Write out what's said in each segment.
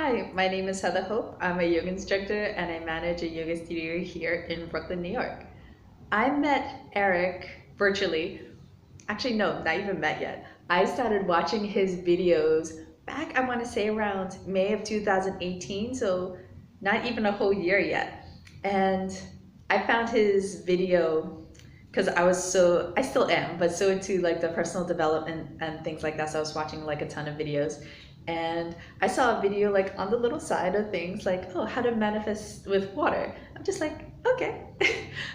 Hi, my name is Heather Hope. I'm a yoga instructor and I manage a yoga studio here in Brooklyn, New York. I met Eric virtually. Actually, no, not even met yet. I started watching his videos back, I want to say around May of 2018, so not even a whole year yet. And I found his video because I still am, but so into like the personal development and things like that. So I was watching like a ton of videos, and I saw a video like on the little side of things like, oh, how to manifest with water. I'm just like, okay.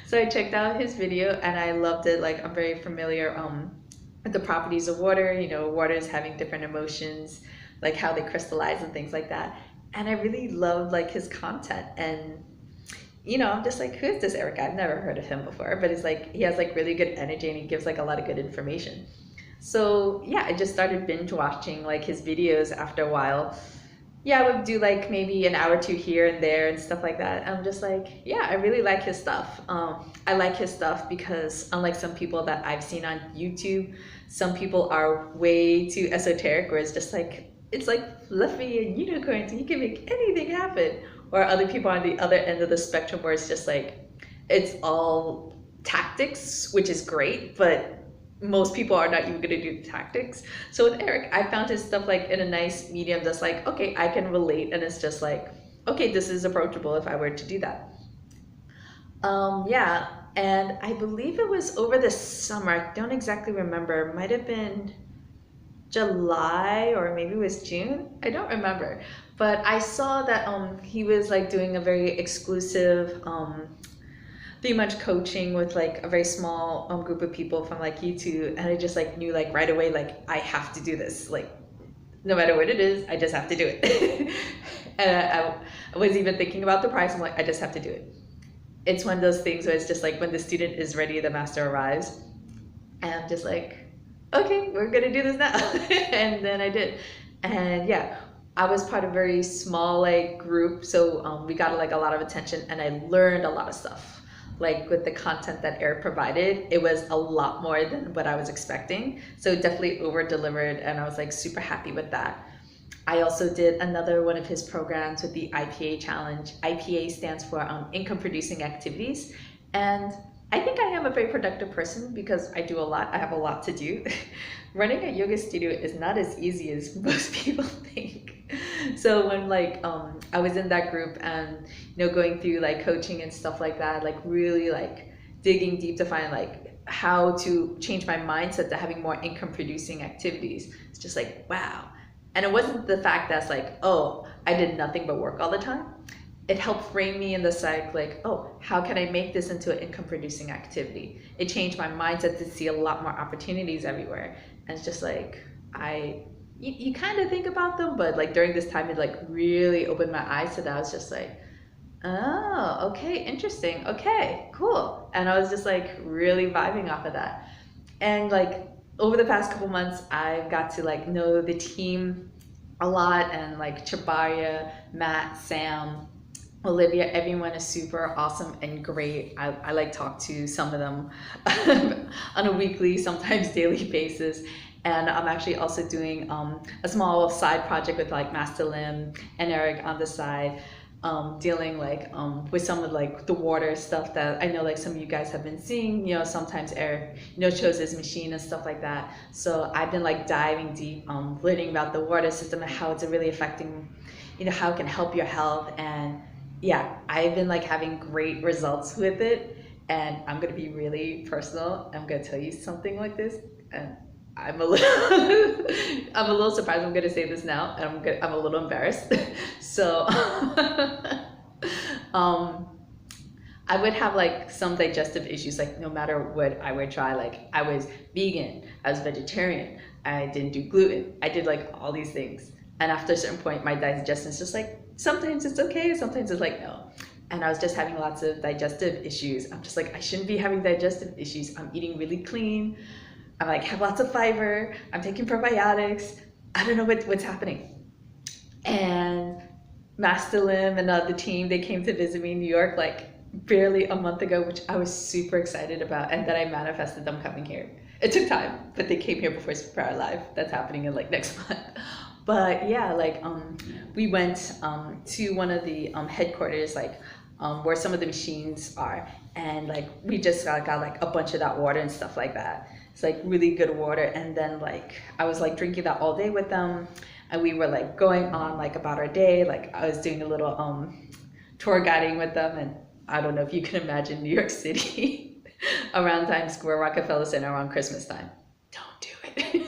So I checked out his video and I loved it. Like I'm very familiar with the properties of water. You know, water is having different emotions, like how they crystallize and things like that. And I really loved like his content and I'm just like, who is this Eric? I've never heard of him before, but it's like he has like really good energy and he gives like a lot of good information. So yeah, I just started binge watching like his videos after a while. Yeah, I would do like maybe an hour or two here and there and stuff like that. I'm just like, yeah, I really like his stuff. I like his stuff because unlike some people that I've seen on YouTube, some people are way too esoteric where it's like fluffy and unicorns and you can make anything happen. Or other people on the other end of the spectrum where it's just like, it's all tactics, which is great, but most people are not even gonna do tactics. So with Eric, I found his stuff like in a nice medium that's like, okay, I can relate, and it's just like, okay, this is approachable if I were to do that. Yeah, and I believe it was over the summer. I don't exactly remember. It might have been July or maybe it was June. I don't remember. But I saw that he was like doing a very exclusive 3 month coaching with like a very small group of people from like YouTube, and I just like knew like right away like I have to do this. Like no matter what it is, I just have to do it. And I was even thinking about the price. I'm like, I just have to do it. It's one of those things where it's just like when the student is ready, the master arrives. And I'm just like, okay, we're gonna do this now. And then I did. And yeah, I was part of a very small like group, so we got like a lot of attention and I learned a lot of stuff. Like with the content that Eric provided, it was a lot more than what I was expecting. So it definitely over delivered and I was like super happy with that. I also did another one of his programs with the IPA challenge. IPA stands for income producing activities. And I think I am a very productive person because I do a lot. I have a lot to do. Running a yoga studio is not as easy as most people think. So when like I was in that group and going through like coaching and stuff like that, like really like digging deep to find like how to change my mindset to having more income producing activities. It's just like, wow. And it wasn't the fact that's like, oh, I did nothing but work all the time. It helped frame me in the psych, like, oh, how can I make this into an income producing activity? It changed my mindset to see a lot more opportunities everywhere. And it's just like, you kind of think about them, but like during this time, it like really opened my eyes to that. I was just like, oh, okay, interesting. Okay, cool. And I was just like really vibing off of that. And like over the past couple months, I've got to like know the team a lot, and like Chabaria, Matt, Sam, Olivia, everyone is super awesome and great. I like talk to some of them on a weekly, sometimes daily basis. And I'm actually also doing a small side project with like Master Lim and Eric on the side, dealing like with some of like the water stuff that I know like some of you guys have been seeing. Sometimes Eric shows his machine and stuff like that. So I've been like diving deep, learning about the water system and how it's really affecting, how it can help your health. And yeah, I've been like having great results with it. And I'm gonna be really personal. I'm gonna tell you something like this, and I'm a little I'm a little surprised I'm gonna say this now, and I'm a little embarrassed. So I would have like some digestive issues, like no matter what I would try. Like I was vegan, I was vegetarian, I didn't do gluten, I did like all these things. And after a certain point, my digestion is just like, sometimes it's okay, sometimes it's like, no. And I was just having lots of digestive issues. I'm just like, I shouldn't be having digestive issues. I'm eating really clean. I like have lots of fiber. I'm taking probiotics. I don't know what's happening. And Master Lim and the team, they came to visit me in New York like barely a month ago, which I was super excited about. And then I manifested them coming here. It took time, but they came here before Super Live. That's happening in like next month. But yeah, like we went to one of the headquarters, like where some of the machines are, and like we just got like a bunch of that water and stuff like that. It's like really good water, and then like I was like drinking that all day with them, and we were like going on like about our day. Like I was doing a little tour guiding with them, and I don't know if you can imagine New York City around Times Square, Rockefeller Center around Christmas time. Don't do it.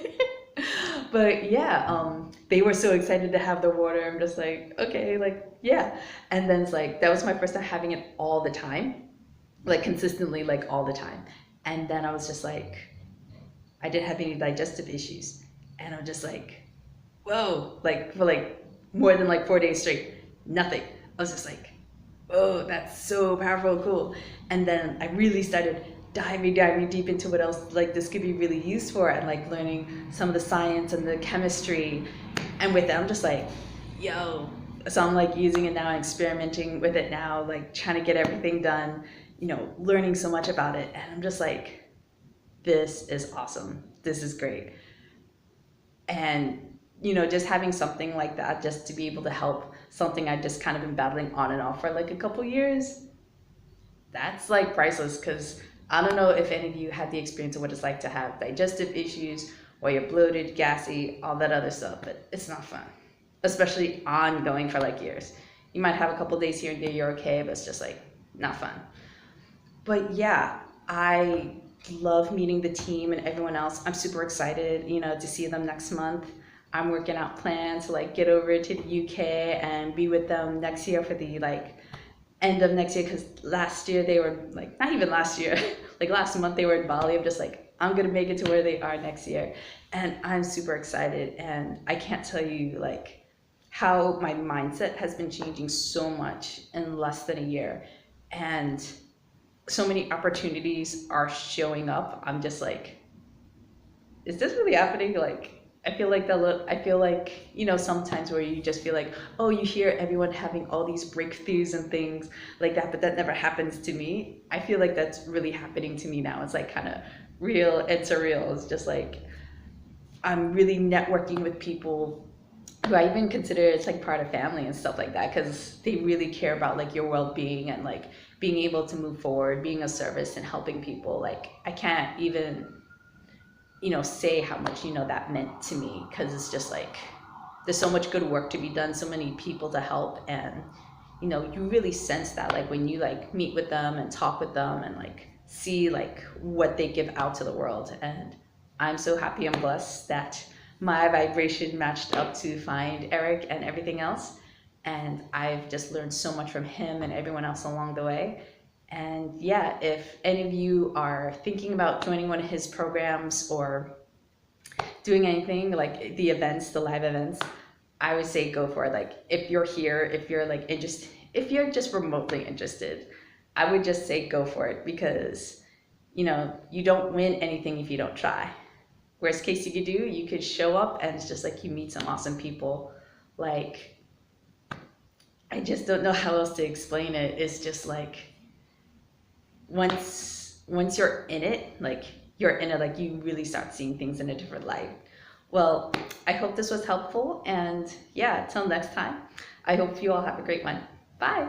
But yeah, they were so excited to have the water. I'm just like, okay, like, yeah. And then it's like, that was my first time having it all the time, like consistently, like all the time. And then I was just like, I didn't have any digestive issues. And I'm just like, whoa, like for like more than like 4 days straight, nothing. I was just like, oh, that's so powerful, cool. And then I really started diving deep into what else like this could be really used for, and like learning some of the science and the chemistry. And with them, just like, yo, so I'm like using it now and experimenting with it now, like trying to get everything done, you know, learning so much about it. And I'm just like, this is awesome. This is great. And, you know, just having something like that, just to be able to help something I've just kind of been battling on and off for like a couple years, that's like priceless. Because I don't know if any of you had the experience of what it's like to have digestive issues, or you're bloated, gassy, all that other stuff, but it's not fun, especially ongoing for like years. You might have a couple days here and there, you're okay, but it's just like not fun. But yeah, I love meeting the team and everyone else. I'm super excited, you know, to see them next month. I'm working out plans to like get over to the UK and be with them next year for the like end of next year, because last year they were like, not even last year, like last month they were in Bali. I'm just like, I'm gonna make it to where they are next year. And I'm super excited, and I can't tell you like how my mindset has been changing so much in less than a year. And so many opportunities are showing up. I'm just like, is this really happening? Like, I feel like, you know, sometimes where you just feel like, oh, you hear everyone having all these breakthroughs and things like that, but that never happens to me. I feel like that's really happening to me now. It's like kind of real and surreal. It's just like, I'm really networking with people who I even consider it's like part of family and stuff like that, because they really care about like your well-being and like being able to move forward, being of service and helping people. Like, I can't even, you know, say how much, you know, that meant to me, because it's just like, there's so much good work to be done, so many people to help. And, you know, you really sense that like when you like meet with them and talk with them and like see like what they give out to the world. And I'm so happy and blessed that my vibration matched up to find Eric and everything else. And I've just learned so much from him and everyone else along the way. And yeah, if any of you are thinking about joining one of his programs or doing anything like the events, the live events, I would say go for it. Like, if you're here, if you're like interested, if you're just remotely interested, I would just say go for it, because, you know, you don't win anything if you don't try. Worst case you could do, you could show up and it's just like you meet some awesome people. Like, I just don't know how else to explain it. It's just like, once you're in it, like you're in it, like you really start seeing things in a different light. Well, I hope this was helpful, and yeah, till next time, I hope you all have a great one. Bye.